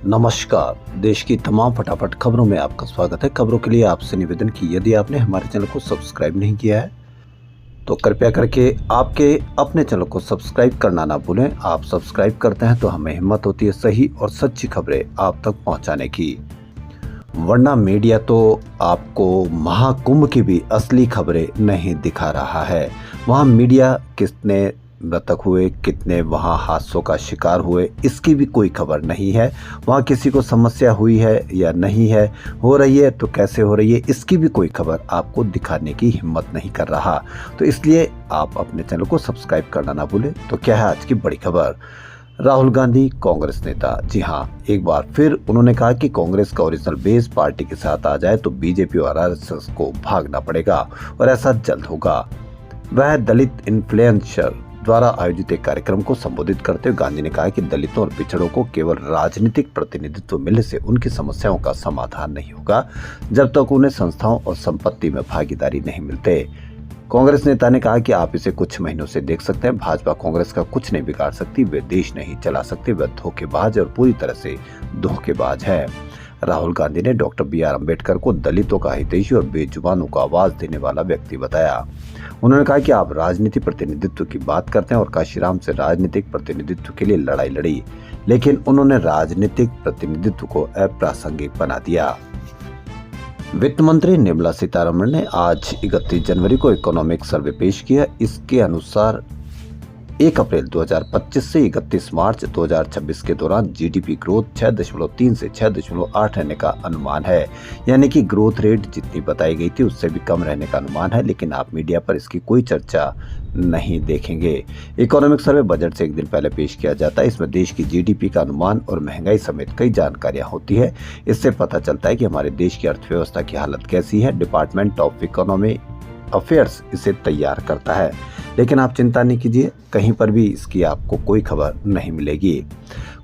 नमस्कार। देश की तमाम फटाफट खबरों में आपका स्वागत है। खबरों के लिए आपसे निवेदन कि यदि आपने हमारे चैनल को सब्सक्राइब नहीं किया है तो कृपया करके आपके अपने चैनल को सब्सक्राइब करना ना भूलें। आप सब्सक्राइब करते हैं तो हमें हिम्मत होती है सही और सच्ची खबरें आप तक पहुंचाने की। वरना मीडिया तो आपको महाकुंभ की भी असली खबरें नहीं दिखा रहा है। वहाँ मीडिया कितने मृतक हुए, कितने वहाँ हादसों का शिकार हुए, इसकी भी कोई खबर नहीं है। वहाँ किसी को समस्या हुई है या नहीं है, हो रही है तो कैसे हो रही है, इसकी भी कोई खबर आपको दिखाने की हिम्मत नहीं कर रहा। तो इसलिए आप अपने चैनल को सब्सक्राइब करना ना भूलें। तो क्या है आज की बड़ी खबर? राहुल गांधी कांग्रेस नेता, जी हां, एक बार फिर उन्होंने कहा कि कांग्रेस का ओरिजिनल बेस पार्टी के साथ आ जाए तो बीजेपी और आरएसएस को भागना पड़ेगा और ऐसा जल्द होगा। वह दलित इन्फ्लुएंसर द्वारा आयोजित एक कार्यक्रम को संबोधित करते हुए गांधी ने कहा कि दलितों और पिछड़ों को केवल राजनीतिक प्रतिनिधित्व मिलने से उनकी समस्याओं का समाधान नहीं होगा जब तक उन्हें संस्थाओं और संपत्ति में भागीदारी नहीं मिलते। कांग्रेस नेता ने कहा कि आप इसे कुछ महीनों से देख सकते हैं, भाजपा कांग्रेस का कुछ नहीं बिगाड़ सकती, वे देश नहीं चला सकते, वे धोखेबाज और पूरी तरह से धोखेबाज है। राहुल गांधी ने डॉक्टर बी.आर. अम्बेडकर को दलितों का हितैषी और बेजुबानों को आवाज देने वाला व्यक्ति बताया। उन्होंने कहा कि आप राजनीति प्रतिनिधित्व की बात करते हैं और काशीराम से राजनीतिक प्रतिनिधित्व के लिए लड़ाई लड़ी, लेकिन उन्होंने राजनीतिक प्रतिनिधित्व को अप्रासंगिक बना दिया। वित्त मंत्री निर्मला सीतारमण ने आज 31 जनवरी को इकोनॉमिक सर्वे पेश किया। इसके अनुसार 1 अप्रैल 2025 से 31 मार्च 2026 के दौरान जीडीपी ग्रोथ 6.3 से 6.8 रहने का अनुमान है। यानी कि ग्रोथ रेट जितनी बताई गई थी उससे भी कम रहने का अनुमान है, लेकिन आप मीडिया पर इसकी कोई चर्चा नहीं देखेंगे। इकोनॉमिक सर्वे बजट से एक दिन पहले पेश किया जाता है। इसमें देश की जीडीपी का अनुमान और महंगाई समेत कई जानकारियां होती है। इससे पता चलता है कि हमारे देश की अर्थव्यवस्था की हालत कैसी है। डिपार्टमेंट ऑफ इकोनॉमी अफेयर्स इसे तैयार करता है, लेकिन आप चिंता नहीं कीजिए, कहीं पर भी इसकी आपको कोई खबर नहीं मिलेगी।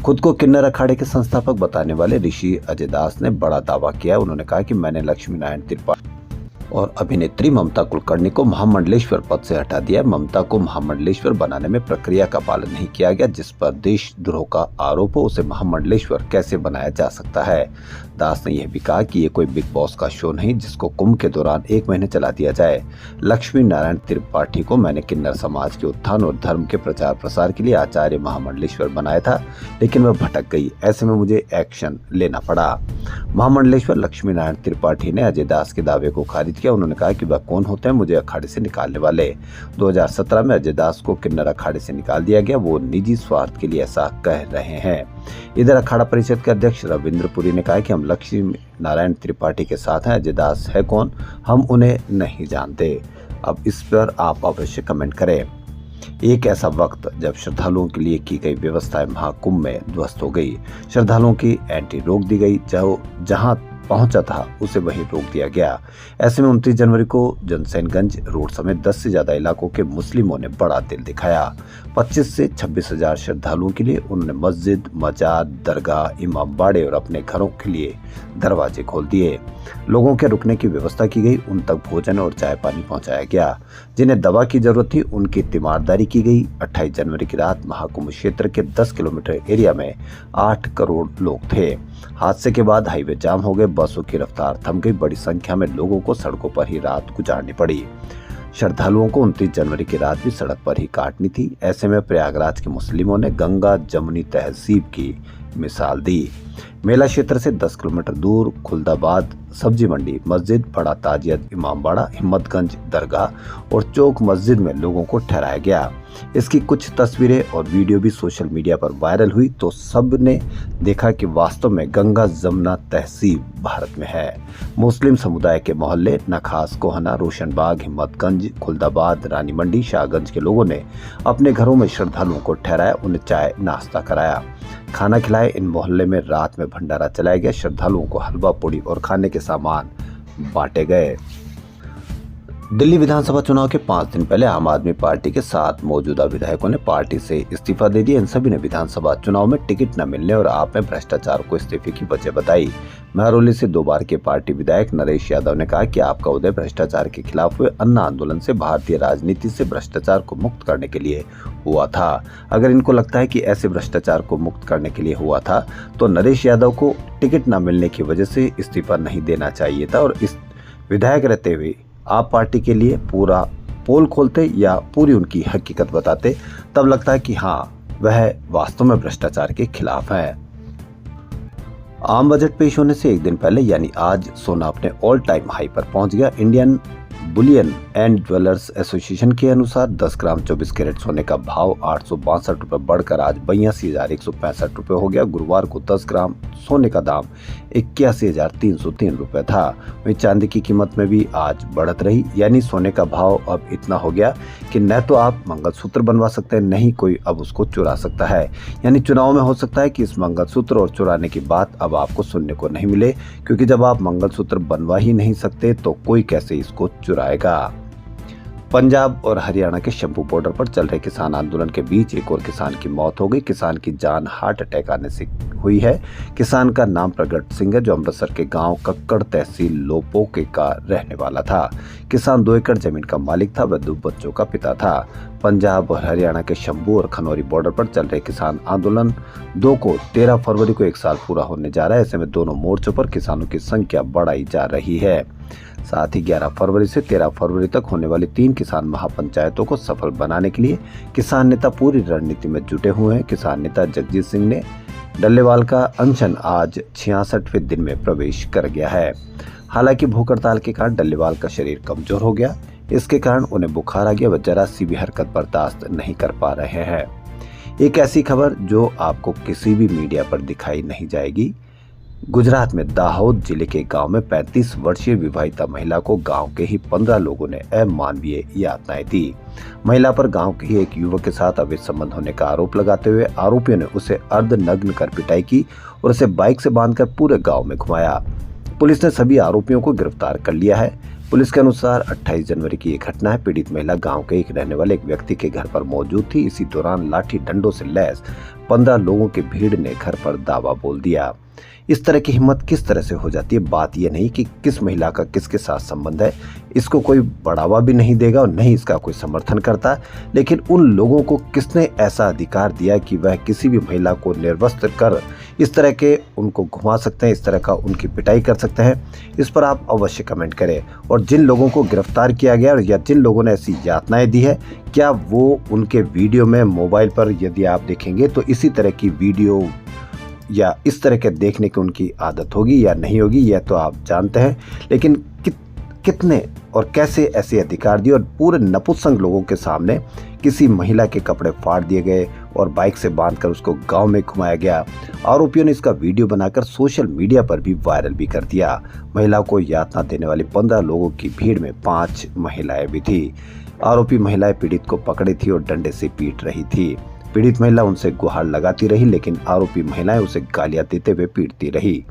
खुद को किन्नर अखाड़े के संस्थापक बताने वाले ऋषि अजय दास ने बड़ा दावा किया। उन्होंने कहा कि मैंने लक्ष्मी नारायण त्रिपाठी और अभिनेत्री ममता कुलकर्णी को महामंडलेश्वर पद से हटा दिया। ममता को महामंडलेश्वर बनाने में प्रक्रिया का पालन नहीं किया गया। जिस पर देशद्रोह का आरोप हो उसे महामंडलेश्वर कैसे बनाया जा सकता है। दास ने यह भी कहा कि ये कोई बिग बॉस का शो नहीं जिसको कुंभ के दौरान 1 महीने चला दिया जाए। लक्ष्मी नारायण त्रिपाठी को मैंने किन्नर समाज के उत्थान और धर्म के प्रचार प्रसार के लिए आचार्य महामंडलेश्वर बनाया था, लेकिन वह भटक गई। ऐसे में मुझे एक्शन लेना पड़ा। महामंडलेश्वर लक्ष्मी नारायण त्रिपाठी ने अजय दास के दावे को खारिज किया। उन्होंने कहा कि वह कौन होते हैं मुझे अखाड़े से निकालने वाले। 2017 में अजय दास को किन्नर अखाड़े से निकाल दिया गया। वो निजी स्वार्थ के लिए ऐसा कह रहे हैं। इधर अखाड़ा परिषद के अध्यक्ष रविंद्र पुरी ने कहा कि हम लक्ष्मी नारायण त्रिपाठी के साथ हैं। अजय दास है कौन, हम उन्हें नहीं जानते। अब इस पर आप अवश्य कमेंट करें। एक ऐसा वक्त जब श्रद्धालुओं के लिए की गई व्यवस्थाएं महाकुंभ में ध्वस्त हो गई। श्रद्धालुओं की एंट्री रोक दी गई, जहां पहुंचा था उसे वहीं रोक दिया गया। ऐसे में 29 जनवरी को जनसैनगंज रोड समेत 10 से ज्यादा इलाकों के मुस्लिमों ने बड़ा दिल दिखाया। 25 से 26 हजार श्रद्धालुओं के लिए उन्होंने मस्जिद, मजार, दरगाह, इमामबाड़े और अपने घरों के लिए दरवाजे खोल दिए। लोगों के रुकने की व्यवस्था की गई, उन तक भोजन और चाय पानी पहुंचाया गया। जिन्हें दवा की जरूरत थी उनकी तीमारदारी की गई। 28 जनवरी की रात महाकुंभ क्षेत्र के 10 किलोमीटर एरिया में 8 करोड़ लोग थे। हादसे के बाद हाईवे जाम हो गए, बसों की रफ्तार थम गई। बड़ी संख्या में लोगों को सड़कों पर ही रात गुजारनी पड़ी। श्रद्धालुओं को 29 जनवरी की रात भी सड़क पर ही काटनी थी। ऐसे में प्रयागराज के मुस्लिमों ने गंगा जमुनी तहजीब की मिसाल दी। मेला क्षेत्र से 10 किलोमीटर दूर खुलदाबाद सब्जी मंडी, मस्जिद, बड़ा ताजियत, इमामबाड़ा, हिम्मतगंज दरगाह और चौक मस्जिद में लोगों को ठहराया गया। इसकी कुछ तस्वीरें और वीडियो भी सोशल मीडिया पर वायरल हुई तो सब ने देखा कि वास्तव में गंगा जमुना तहजीब भारत में है। मुस्लिम समुदाय के मोहल्ले नखास, कोहना, रोशनबाग, हिम्मतगंज, खुलदाबाद, रानी मंडी, शाहगंज के लोगों ने अपने घरों में श्रद्धालुओं को ठहराया, उन्हें चाय नाश्ता कराया, खाना खिलाए। इन मोहल्ले में रात में भंडारा चलाया गया। श्रद्धालुओं को हलवा पूड़ी और खाने के सामान बांटे गए। दिल्ली विधानसभा चुनाव के 5 दिन पहले आम आदमी पार्टी के 7 मौजूदा विधायकों ने पार्टी से इस्तीफा दे दिया। इन सभी ने विधानसभा चुनाव में टिकट न मिलने और आप में भ्रष्टाचार को इस्तीफे की वजह बताई। महरौली से 2 बार के पार्टी विधायक नरेश यादव ने कहा कि आपका उदय भ्रष्टाचार के खिलाफ हुए अन्ना आंदोलन से भारतीय राजनीति से भ्रष्टाचार को मुक्त करने के लिए हुआ था। अगर इनको लगता है कि ऐसे भ्रष्टाचार को मुक्त करने के लिए हुआ था तो नरेश यादव को टिकट न मिलने की वजह से इस्तीफा नहीं देना चाहिए था और इस विधायक रहते हुए आप पार्टी के लिए पूरा पोल खोलते या पूरी उनकी हकीकत बताते, तब लगता है कि हाँ, वह वास्तव में भ्रष्टाचार के खिलाफ है। आम बजट पेश होने से एक दिन पहले यानी आज सोना अपने ऑल टाइम हाई पर पहुंच गया। Indian Boolean and jewellers association के अनुसार 10 ग्राम 24 कैरेट सोने का भाव 862 रुपये बढ़कर आज 82,165 रुपये हो गया। गुरुवार को 10 ग्राम सोने का दाम 81,303 रुपये था। वहीं चांदी की कीमत में भी आज बढ़त रही, यानी सोने का भाव अब इतना हो गया कि न तो आप मंगलसूत्र बनवा सकते हैं, नहीं कोई अब उसको चुरा सकता है। यानी चुनाव में हो सकता है कि इस मंगलसूत्र और चुराने की बात अब आपको सुनने को नहीं मिले, क्योंकि जब आप मंगलसूत्र बनवा ही नहीं सकते तो कोई कैसे इसको चुराएगा। पंजाब और हरियाणा के शंभू बॉर्डर पर चल रहे किसान आंदोलन के बीच एक और किसान की मौत हो गई। किसान की जान हार्ट अटैक आने से हुई है। किसान का नाम प्रगट सिंह है, जो अमृतसर के गांव कक्कड़ तहसील लोपोके का रहने वाला था। किसान 2 एकड़ जमीन का मालिक था, वह 2 बच्चों का पिता था। पंजाब और हरियाणा के शंभू और खनौरी बॉर्डर पर चल रहे किसान आंदोलन 2 को 13 फरवरी को 1 साल पूरा होने जा रहा है। ऐसे में दोनों मोर्चों पर किसानों की संख्या बढ़ाई जा रही है। साथ ही 11 फरवरी से 13 फरवरी तक होने वाली 3 किसान महापंचायतों को सफल बनाने के लिए किसान नेता पूरी रणनीति में जुटे हुए हैं। किसान नेता जगजीत सिंह ने डल्लेवाल का अनशन आज 66वें दिन में प्रवेश कर गया है। हालांकि भूख हड़ताल के कारण डल्लेवाल का शरीर कमजोर हो गया, इसके कारण उन्हें बुखार आ गया, वह जरा सी भी हरकत बर्दाश्त नहीं कर पा रहे हैं। एक ऐसी खबर जो आपको किसी भी मीडिया पर दिखाई नहीं जाएगी। गुजरात में दाहोद जिले के गांव में 35 वर्षीय विवाहिता महिला को गांव के ही 15 लोगों ने अमानवीय यातनाएं दी। महिला पर गांव के ही एक युवक के साथ अवैध संबंध होने का आरोप लगाते हुए आरोपियों ने उसे अर्धनग्न कर पिटाई की और उसे बाइक से बांधकर पूरे गांव में घुमाया। पुलिस ने सभी आरोपियों को गिरफ्तार कर लिया है। पुलिस के अनुसार 28 जनवरी की ये घटना है। पीड़ित महिला गांव के एक रहने वाले एक व्यक्ति के घर पर मौजूद थी। इसी दौरान लाठी डंडों से लैस 15 लोगों की भीड़ ने घर पर दावा बोल दिया। इस तरह की हिम्मत किस तरह से हो जाती है? बात यह नहीं कि किस महिला का किसके साथ संबंध है, इसको कोई बढ़ावा भी नहीं देगा और नहीं इसका कोई समर्थन करता, लेकिन उन लोगों को किसने ऐसा अधिकार दिया कि वह किसी भी महिला को निर्वस्त्र कर इस तरह के उनको घुमा सकते हैं, इस तरह का उनकी पिटाई कर सकते हैं? इस पर आप अवश्य कमेंट करें। और जिन लोगों को गिरफ्तार किया गया या जिन लोगों ने ऐसी यातनाएं दी है, क्या वो उनके वीडियो में मोबाइल पर यदि आप देखेंगे तो इसी तरह की वीडियो या इस तरह के देखने की उनकी आदत होगी या नहीं होगी, यह तो आप जानते हैं। लेकिन कितने और कैसे ऐसे अधिकार दिए और पूरे नपुंसक लोगों के सामने किसी महिला के कपड़े फाड़ दिए गए और बाइक से बांधकर उसको गांव में घुमाया गया। आरोपियों ने इसका वीडियो बनाकर सोशल मीडिया पर भी वायरल भी कर दिया। महिला को यातना देने वाली 15 लोगों की भीड़ में 5 महिलाएं भी थी। आरोपी महिलाएं पीड़ित को पकड़ी थी और डंडे से पीट रही थी। पीड़ित महिला उनसे गुहार लगाती रही, लेकिन आरोपी महिलाएं उसे गालियां देते हुए पीटती रही।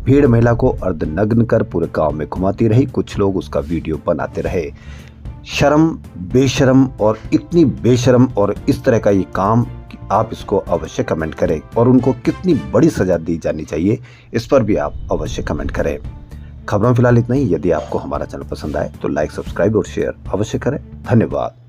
भीड़ महिला को अर्धनग्न कर पूरे गांव में घुमाती रही। कुछ लोग उसका वीडियो बनाते रहे। शर्म, बेशर्म और इतनी बेशर्म और इस तरह का ये काम, आप इसको अवश्य कमेंट करें और उनको कितनी बड़ी सजा दी जानी चाहिए, इस पर भी आप अवश्य कमेंट करें। खबरों फिलहाल इतना ही। यदि आपको हमारा चैनल पसंद आए तो लाइक, सब्सक्राइब और शेयर अवश्य करें। धन्यवाद।